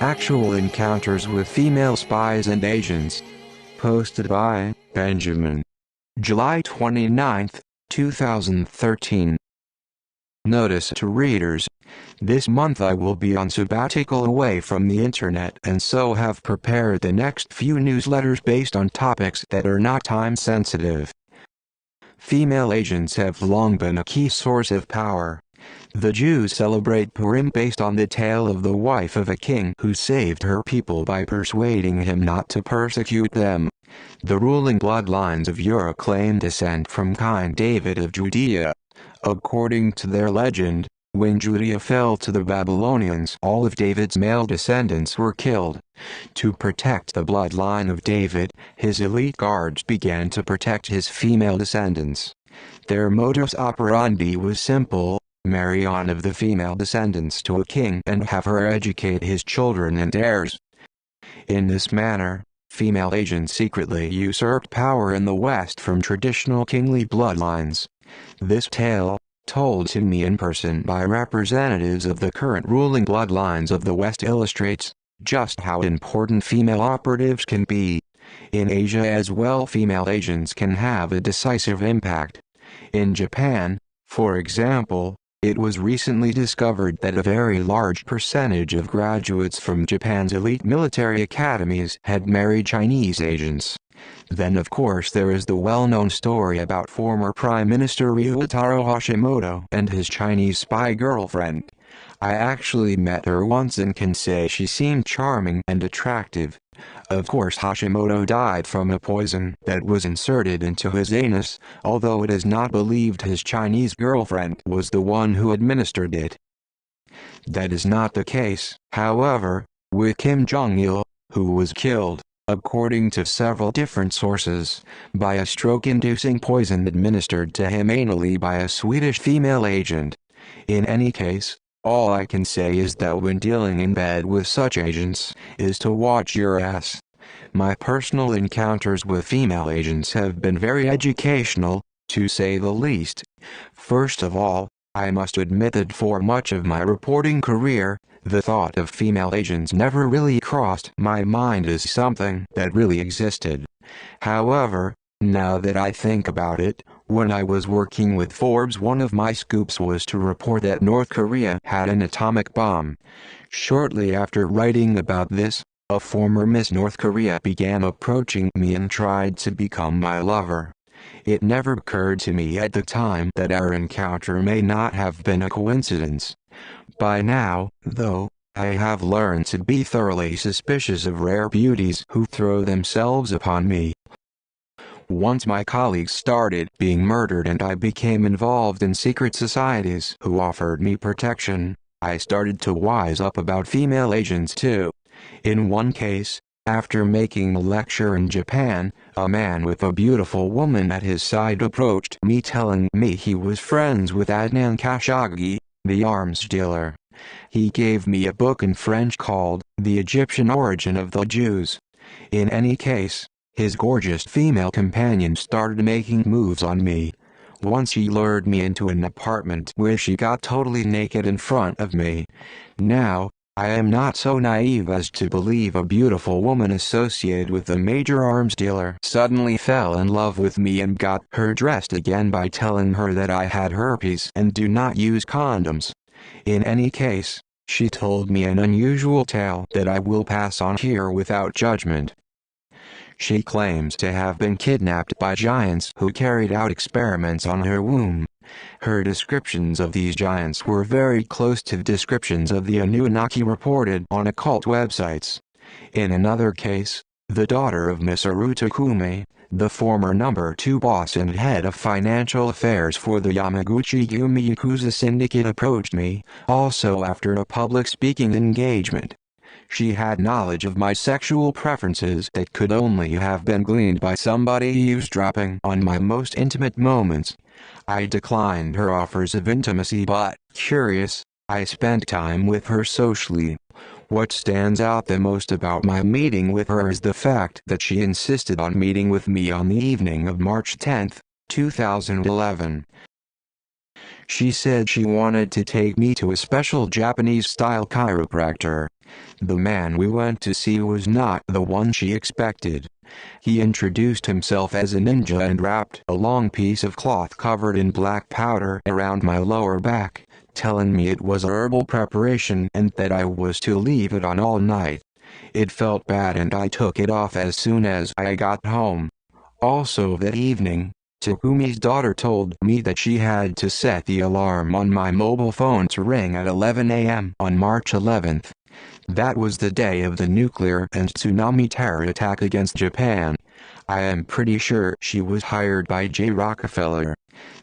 Actual encounters with female spies and agents. Posted by Benjamin. July 29, 2013. Notice to readers. This month I will be on sabbatical away from the internet and so have prepared the next few newsletters based on topics that are not time sensitive. Female agents have long been a key source of power. The Jews celebrate Purim based on the tale of the wife of a king who saved her people by persuading him not to persecute them. The ruling bloodlines of Europe claim descent from King David of Judea. According to their legend, when Judea fell to the Babylonians, all of David's male descendants were killed. To protect the bloodline of David, his elite guards began to protect his female descendants. Their modus operandi was simple: marry one of the female descendants to a king and have her educate his children and heirs. In this manner, female agents secretly usurped power in the West from traditional kingly bloodlines. This tale, told to me in person by representatives of the current ruling bloodlines of the West, illustrates just how important female operatives can be. In Asia as well, female agents can have a decisive impact. In Japan, for example, it was recently discovered that a very large percentage of graduates from Japan's elite military academies had married Chinese agents. Then of course there is the well-known story about former Prime Minister Ryutaro Hashimoto and his Chinese spy girlfriend. I actually met her once and can say she seemed charming and attractive. Of course Hashimoto died from a poison that was inserted into his anus, although it is not believed his Chinese girlfriend was the one who administered it. That is not the case, however, with Kim Jong-il, who was killed, according to several different sources, by a stroke-inducing poison administered to him anally by a Swedish female agent. In any case, all I can say is that when dealing in bed with such agents, is to watch your ass. My personal encounters with female agents have been very educational, to say the least. First of all, I must admit that for much of my reporting career, the thought of female agents never really crossed my mind as something that really existed. However, now that I think about it, when I was working with Forbes, one of my scoops was to report that North Korea had an atomic bomb. Shortly after writing about this, a former Miss North Korea began approaching me and tried to become my lover. It never occurred to me at the time that our encounter may not have been a coincidence. By now, though, I have learned to be thoroughly suspicious of rare beauties who throw themselves upon me. Once my colleagues started being murdered and I became involved in secret societies who offered me protection, I started to wise up about female agents too. In one case, after making a lecture in Japan, a man with a beautiful woman at his side approached me telling me he was friends with Adnan Khashoggi, the arms dealer. He gave me a book in French called The Egyptian Origin of the Jews. In any case, his gorgeous female companion started making moves on me. Once she lured me into an apartment where she got totally naked in front of me. Now, I am not so naive as to believe a beautiful woman associated with a major arms dealer suddenly fell in love with me and got her dressed again by telling her that I had herpes and do not use condoms. In any case, she told me an unusual tale that I will pass on here without judgment. She claims to have been kidnapped by giants who carried out experiments on her womb. Her descriptions of these giants were very close to descriptions of the Anunnaki reported on occult websites. In another case, the daughter of Miss Arutakumi, the former number 2 boss and head of financial affairs for the Yamaguchi Yumi Yakuza syndicate, approached me, also after a public speaking engagement. She had knowledge of my sexual preferences that could only have been gleaned by somebody eavesdropping on my most intimate moments. I declined her offers of intimacy, but, curious, I spent time with her socially. What stands out the most about my meeting with her is the fact that she insisted on meeting with me on the evening of March 10, 2011. She said she wanted to take me to a special Japanese-style chiropractor. The man we went to see was not the one she expected. He introduced himself as a ninja and wrapped a long piece of cloth covered in black powder around my lower back, telling me it was a herbal preparation and that I was to leave it on all night. It felt bad and I took it off as soon as I got home. Also that evening, Takumi's daughter told me that she had to set the alarm on my mobile phone to ring at 11 a.m. on March 11th. That was the day of the nuclear and tsunami terror attack against Japan. I am pretty sure she was hired by J. Rockefeller.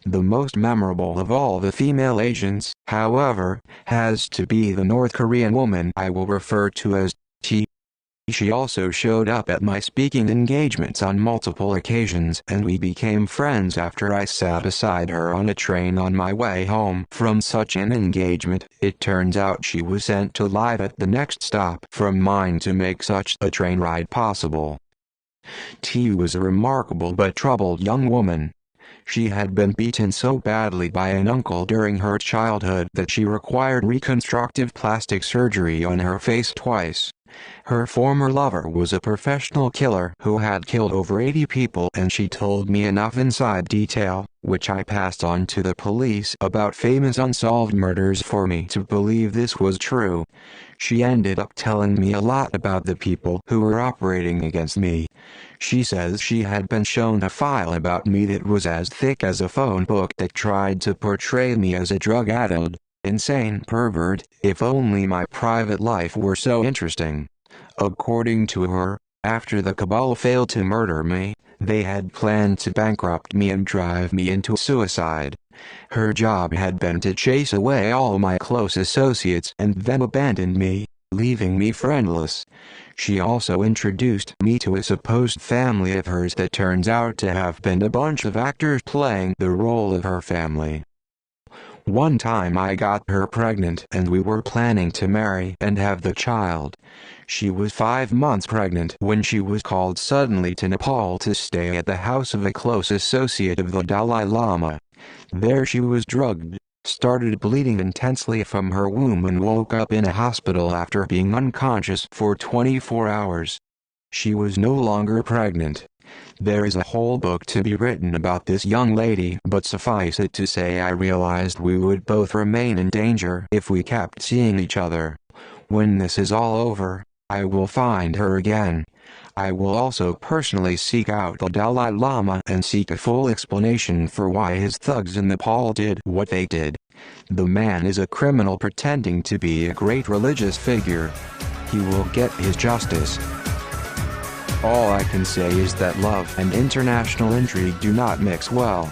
The most memorable of all the female agents, however, has to be the North Korean woman I will refer to as T. She also showed up at my speaking engagements on multiple occasions and we became friends after I sat beside her on a train on my way home from such an engagement. It turns out she was sent to live at the next stop from mine to make such a train ride possible. T was a remarkable but troubled young woman. She had been beaten so badly by an uncle during her childhood that she required reconstructive plastic surgery on her face twice. Her former lover was a professional killer who had killed over 80 people and she told me enough inside detail, which I passed on to the police about famous unsolved murders for me to believe this was true. She ended up telling me a lot about the people who were operating against me. She says she had been shown a file about me that was as thick as a phone book that tried to portray me as a drug addict, insane pervert, if only my private life were so interesting. According to her, after the cabal failed to murder me, they had planned to bankrupt me and drive me into suicide. Her job had been to chase away all my close associates and then abandon me, leaving me friendless. She also introduced me to a supposed family of hers that turns out to have been a bunch of actors playing the role of her family. One time I got her pregnant and we were planning to marry and have the child. She was 5 months pregnant when she was called suddenly to Nepal to stay at the house of a close associate of the Dalai Lama. There she was drugged, started bleeding intensely from her womb and woke up in a hospital after being unconscious for 24 hours. She was no longer pregnant. There is a whole book to be written about this young lady, but suffice it to say I realized we would both remain in danger if we kept seeing each other. When this is all over, I will find her again. I will also personally seek out the Dalai Lama and seek a full explanation for why his thugs in Nepal did what they did. The man is a criminal pretending to be a great religious figure. He will get his justice. All I can say is that love and international intrigue do not mix well.